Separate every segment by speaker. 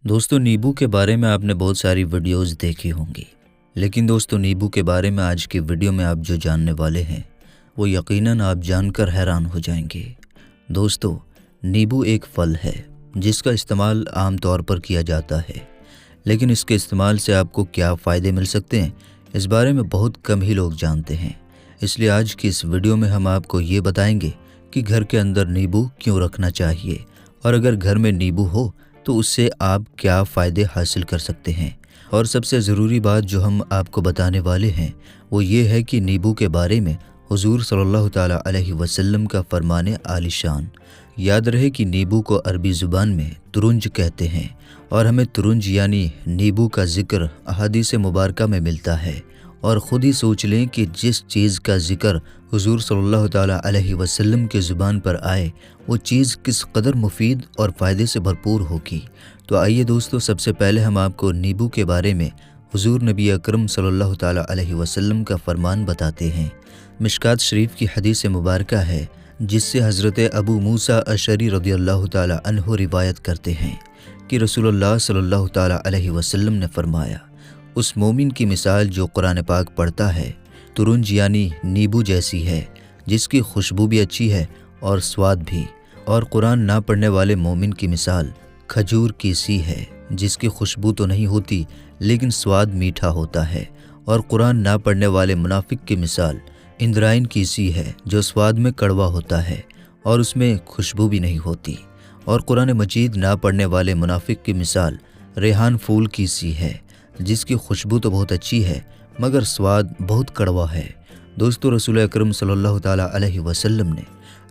Speaker 1: दोस्तों, नींबू के बारे में आपने बहुत सारी वीडियोस देखी होंगी, लेकिन दोस्तों नींबू के बारे में आज की वीडियो में आप जो जानने वाले हैं वो यकीनन आप जानकर हैरान हो जाएंगे। दोस्तों, नींबू एक फल है जिसका इस्तेमाल आम तौर पर किया जाता है, लेकिन इसके इस्तेमाल से आपको क्या फ़ायदे मिल सकते हैं इस बारे में बहुत कम ही लोग जानते हैं। इसलिए आज की इस वीडियो में हम आपको ये बताएंगे कि घर के अंदर नींबू क्यों रखना चाहिए और अगर घर में नींबू हो तो उससे आप क्या फ़ायदे हासिल कर सकते हैं। और सबसे ज़रूरी बात जो हम आपको बताने वाले हैं वो ये है कि नींबू के बारे में हुज़ूर सल्लल्लाहु ताला अलैहि वसल्लम का फरमाने आलिशान। याद रहे कि नींबू को अरबी ज़ुबान में तुरुंज कहते हैं और हमें तुरुंज यानी नींबू का ज़िक्र अहादीस मुबारका में मिलता है। और ख़ुद ही सोच लें कि जिस चीज़ का ज़िक्र हुज़ूर सल्लल्लाहु ताला अलैहि वसल्लम के ज़ुबान पर आए वो चीज़ किस कदर मुफीद और फ़ायदे से भरपूर होगी। तो आइए दोस्तों, सबसे पहले हम आपको नींबू के बारे में हुज़ूर नबी अकरम सल्लल्लाहु ताला अलैहि वसल्लम का फरमान बताते हैं। मिशकात शरीफ की हदीस मुबारका है जिससे हज़रत अबू मूसा अशरी रज़ियल्लाहु ताला अन्हु रिवायत करते हैं कि रसूलुल्लाह सल्लल्लाहु ताला अलैहि वसल्लम ने फरमाया, उस मोमिन की मिसाल जो कुरान पाक पढ़ता है तुरुंज यानी नींबू जैसी है, जिसकी खुशबू भी अच्छी है और स्वाद भी। और कुरान ना पढ़ने वाले मोमिन की मिसाल खजूर की सी है, जिसकी खुशबू तो नहीं होती लेकिन स्वाद मीठा होता है। और कुरान ना पढ़ने वाले मुनाफिक की मिसाल इंद्रायन की सी है, जो स्वाद में कड़वा होता है और उसमें खुशबू भी नहीं होती। और कुरान मजीद ना पढ़ने वाले मुनाफिक की मिसाल रेहान फूल की सी है, जिसकी खुशबू तो बहुत अच्छी है मगर स्वाद बहुत कड़वा है। दोस्तों, रसूल अकरम सल्लल्लाहु ताला अलैहि वसल्लम ने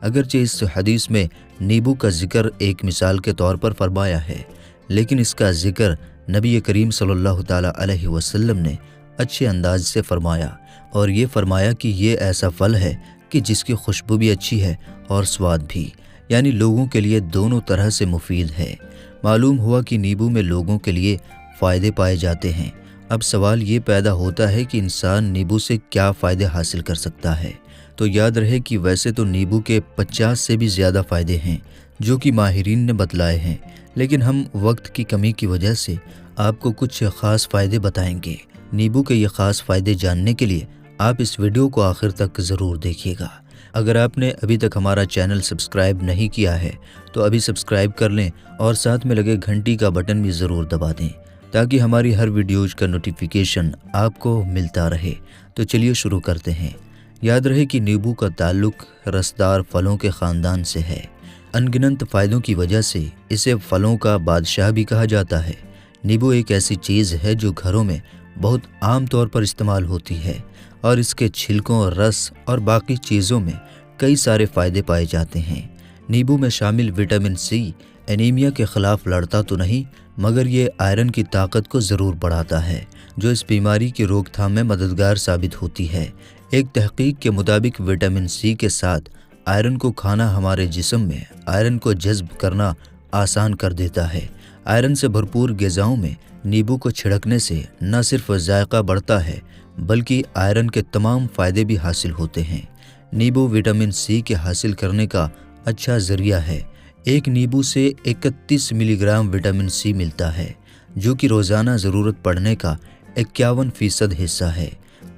Speaker 1: अगरचे इस हदीस में नींबू का जिक्र एक मिसाल के तौर पर फरमाया है, लेकिन इसका जिक्र नबी करीम सल्लल्लाहु ताला अलैहि वसल्लम ने अच्छे अंदाज से फरमाया और ये फरमाया कि ये ऐसा फल है कि जिसकी खुशबू भी अच्छी है और स्वाद भी, यानी लोगों के लिए दोनों तरह से मुफीद है। मालूम हुआ कि नींबू में लोगों के लिए फ़ायदे पाए जाते हैं। अब सवाल ये पैदा होता है कि इंसान नींबू से क्या फ़ायदे हासिल कर सकता है। तो याद रहे कि वैसे तो नींबू के 50 से भी ज़्यादा फ़ायदे हैं जो कि माहिरीन ने बतलाए हैं, लेकिन हम वक्त की कमी की वजह से आपको कुछ ख़ास फ़ायदे बताएंगे। नींबू के ये ख़ास फ़ायदे जानने के लिए आप इस वीडियो को आखिर तक ज़रूर देखिएगा। अगर आपने अभी तक हमारा चैनल सब्सक्राइब नहीं किया है तो अभी सब्सक्राइब कर लें और साथ में लगे घंटी का बटन भी ज़रूर दबा दें ताकि हमारी हर वीडियोज़ का नोटिफिकेशन आपको मिलता रहे। तो चलिए शुरू करते हैं। याद रहे कि नींबू का ताल्लुक़ रसदार फलों के ख़ानदान से है। अनगिनत फ़ायदों की वजह से इसे फलों का बादशाह भी कहा जाता है। नींबू एक ऐसी चीज़ है जो घरों में बहुत आम तौर पर इस्तेमाल होती है और इसके छिलकों, रस और बाकी चीज़ों में कई सारे फ़ायदे पाए जाते हैं। नींबू में शामिल विटामिन सी एनीमिया के ख़िलाफ़ लड़ता तो नहीं मगर ये आयरन की ताकत को ज़रूर बढ़ाता है, जो इस बीमारी की रोकथाम में मददगार साबित होती है। एक तहकीक के मुताबिक विटामिन सी के साथ आयरन को खाना हमारे जिस्म में आयरन को जज़्ब करना आसान कर देता है। आयरन से भरपूर ग़िज़ाओं में नींबू को छिड़कने से न सिर्फ जायका बढ़ता है बल्कि आयरन के तमाम फ़ायदे भी हासिल होते हैं। नींबू विटामिन सी के हासिल करने का अच्छा ज़रिया है। एक नींबू से 31 मिलीग्राम विटामिन सी मिलता है, जो कि रोज़ाना ज़रूरत पड़ने का 51% हिस्सा है।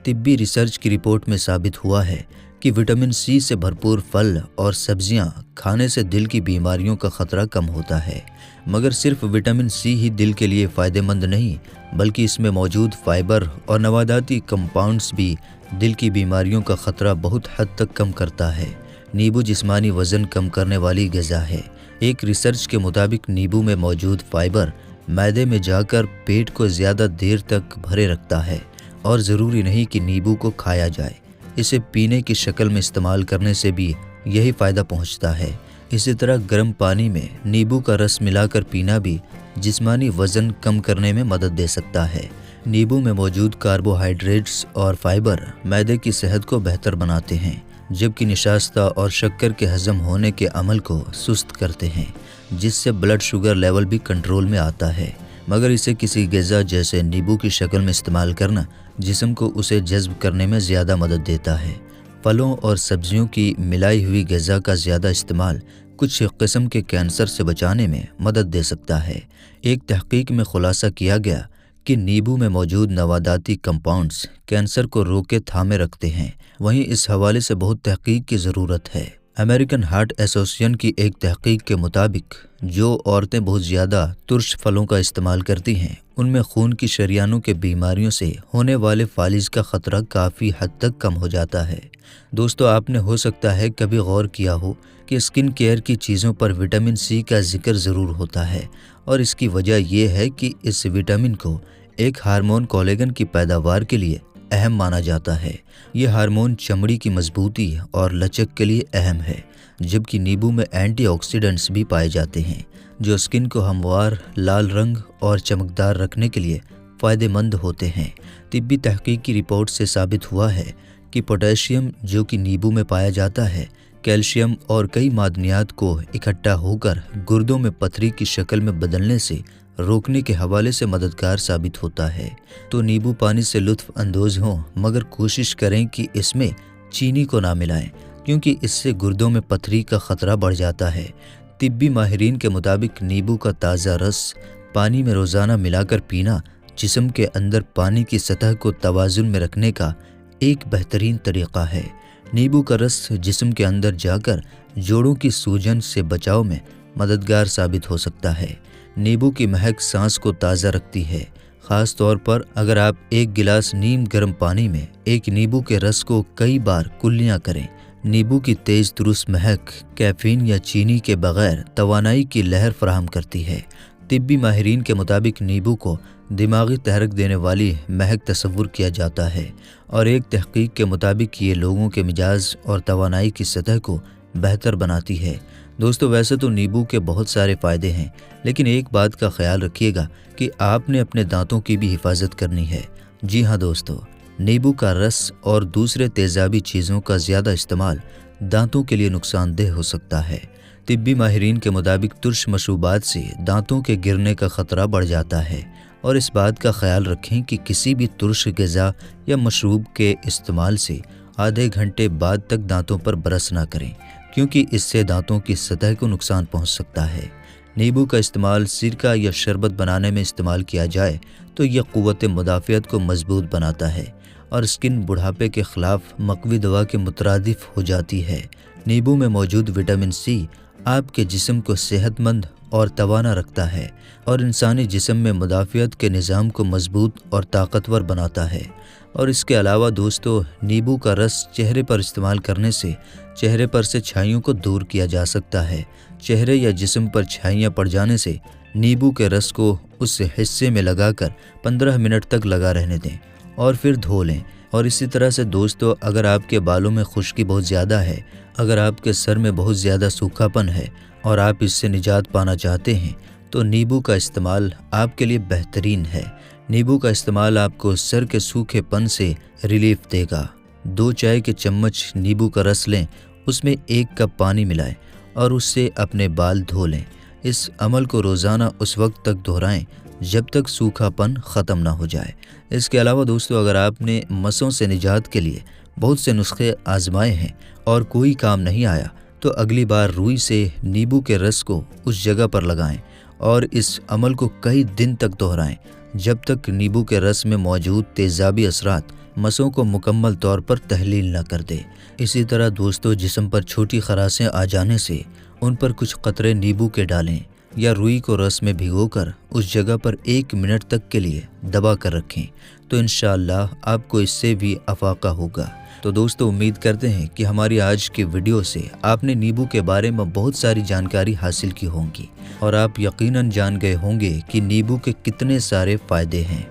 Speaker 1: तिब्बी रिसर्च की रिपोर्ट में साबित हुआ है कि विटामिन सी से भरपूर फल और सब्जियां खाने से दिल की बीमारियों का ख़तरा कम होता है। मगर सिर्फ विटामिन सी ही दिल के लिए फ़ायदेमंद नहीं बल्कि इसमें मौजूद फ़ाइबर और नबाताती कंपाउंड्स भी दिल की बीमारियों का ख़तरा बहुत हद तक कम करता है। नींबू जिस्मानी वज़न कम करने वाली ग़िज़ा है। एक रिसर्च के मुताबिक नींबू में मौजूद फ़ाइबर मैदे में जाकर पेट को ज़्यादा देर तक भरे रखता है और ज़रूरी नहीं कि नींबू को खाया जाए, इसे पीने की शक्ल में इस्तेमाल करने से भी यही फ़ायदा पहुंचता है। इसी तरह गर्म पानी में नींबू का रस मिलाकर पीना भी जिस्मानी वज़न कम करने में मदद दे सकता है। नींबू में मौजूद कार्बोहाइड्रेट्स और फाइबर मैदे की सेहत को बेहतर बनाते हैं, जबकि निशास्ता और शक्कर के हज़म होने के अमल को सुस्त करते हैं, जिससे ब्लड शुगर लेवल भी कंट्रोल में आता है। मगर इसे किसी ग़िज़ा जैसे नींबू की शक्ल में इस्तेमाल करना जिस्म को उसे जज़्ब करने में ज़्यादा मदद देता है। फलों और सब्जियों की मिलाई हुई ग़िज़ा का ज़्यादा इस्तेमाल कुछ किस्म के कैंसर से बचाने में मदद दे सकता है। एक तहकीक में खुलासा किया गया कि नींबू में मौजूद नवादाती कंपाउंड्स कैंसर को रोके थामे रखते हैं। वहीं इस हवाले से बहुत तहकीक की ज़रूरत है। अमेरिकन हार्ट एसोसिएशन की एक तहकीक के मुताबिक जो औरतें बहुत ज़्यादा तुर्श फलों का इस्तेमाल करती हैं, उनमें खून की शरियानों के बीमारियों से होने वाले फालिज का ख़तरा काफ़ी हद तक कम हो जाता है। दोस्तों, आपने हो सकता है कभी गौर किया हो कि स्किन केयर की चीज़ों पर विटामिन सी का जिक्र ज़रूर होता है, और इसकी वजह यह है कि इस विटामिन को एक हार्मोन कोलेजन की पैदावार के लिए अहम माना जाता है। यह हार्मोन चमड़ी की मजबूती और लचक के लिए अहम है, जबकि नींबू में एंटीऑक्सीडेंट्स भी पाए जाते हैं जो स्किन को हमवार, लाल रंग और चमकदार रखने के लिए फ़ायदेमंद होते हैं। तिब्बी तहकीक की रिपोर्ट से साबित हुआ है कि पोटेशियम जो कि नींबू में पाया जाता है, कैल्शियम और कई मादनियात को इकट्ठा होकर गुर्दों में पथरी की शक्ल में बदलने से रोकने के हवाले से मददगार साबित होता है। तो नींबू पानी से लुत्फ़ अंदोज़ हों, मगर कोशिश करें कि इसमें चीनी को ना मिलाएं, क्योंकि इससे गुर्दों में पथरी का ख़तरा बढ़ जाता है। तिब्बी माहिरीन के मुताबिक नींबू का ताज़ा रस पानी में रोज़ाना मिलाकर पीना जिस्म के अंदर पानी की सतह को तवाज़ुन में रखने का एक बेहतरीन तरीक़ा है। नींबू का रस जिस्म के अंदर जाकर जोड़ों की सूजन से बचाव में मददगार साबित हो सकता है। नींबू की महक सांस को ताज़ा रखती है, ख़ास तौर पर अगर आप एक गिलास नीम गर्म पानी में एक नींबू के रस को कई बार कुल्लियाँ करें। नींबू की तेज़ दुरुस्त महक कैफीन या चीनी के बगैर तवानाई की लहर फराहम करती है। तिब्बी माहिरीन के मुताबिक नींबू को दिमागी तहरक देने वाली महक तस्वुर किया जाता है, और एक तहकीक के मुताबिक ये लोगों के मिजाज और तवानाई की सतह को बेहतर बनाती है। दोस्तों, वैसे तो नींबू के बहुत सारे फ़ायदे हैं, लेकिन एक बात का ख्याल रखिएगा कि आपने अपने दांतों की भी हिफाजत करनी है। जी हाँ दोस्तों, नींबू का रस और दूसरे तेज़ाबी चीज़ों का ज़्यादा इस्तेमाल दांतों के लिए नुकसानदेह हो सकता है। तिब्बी माहिरीन के मुताबिक तुर्श मशरूबात से दांतों के गिरने का ख़तरा बढ़ जाता है, और इस बात का ख्याल रखें कि किसी भी तुर्श ग़िज़ा या मशरूब के इस्तेमाल से आधे घंटे बाद तक दांतों पर ब्रश ना करें, क्योंकि इससे दांतों की सतह को नुकसान पहुंच सकता है। नींबू का इस्तेमाल सिरका या शरबत बनाने में इस्तेमाल किया जाए तो यह क़ुव्वत मुदाफ़ियत को मजबूत बनाता है और स्किन बुढ़ापे के ख़िलाफ़ मक़वी दवा के मुतरादिफ हो जाती है। नींबू में मौजूद विटामिन सी आपके जिस्म को सेहतमंद और तवाना रखता है और इंसानी जिस्म में मुदाफ़ियत के निज़ाम को मजबूत और ताकतवर बनाता है। और इसके अलावा दोस्तों, नींबू का रस चेहरे पर इस्तेमाल करने से चेहरे पर से छाइयों को दूर किया जा सकता है। चेहरे या जिस्म पर छाइयाँ पड़ जाने से नींबू के रस को उस हिस्से में लगाकर 15 मिनट तक लगा रहने दें और फिर धो लें। और इसी तरह से दोस्तों, अगर आपके बालों में खुश्की बहुत ज़्यादा है, अगर आपके सर में बहुत ज़्यादा सूखापन है और आप इससे निजात पाना चाहते हैं, तो नींबू का इस्तेमाल आपके लिए बेहतरीन है। नींबू का इस्तेमाल आपको सर के सूखेपन से रिलीफ देगा। 2 चाय के चम्मच नींबू का रस लें, उसमें 1 कप पानी मिलाएं और उससे अपने बाल धो लें। इस अमल को रोज़ाना उस वक्त तक दोहराएं जब तक सूखापन ख़त्म ना हो जाए। इसके अलावा दोस्तों, अगर आपने मसों से निजात के लिए बहुत से नुस्खे आजमाए हैं और कोई काम नहीं आया, तो अगली बार रुई से नींबू के रस को उस जगह पर लगाएं और इस अमल को कई दिन तक दोहराएं जब तक नींबू के रस में मौजूद तेज़ाबी असरात मसों को मुकम्मल तौर पर तहलील न कर दे। इसी तरह दोस्तों, जिस्म पर छोटी खराशें आ जाने से उन पर कुछ कतरे नींबू के डालें या रुई को रस में भिगोकर उस जगह पर 1 मिनट तक के लिए दबा कर रखें, तो इंशाअल्लाह आपको इससे भी अफाका होगा। तो दोस्तों, उम्मीद करते हैं कि हमारी आज की वीडियो से आपने नींबू के बारे में बहुत सारी जानकारी हासिल की होंगी और आप यकीनन जान गए होंगे कि नींबू के कितने सारे फ़ायदे हैं।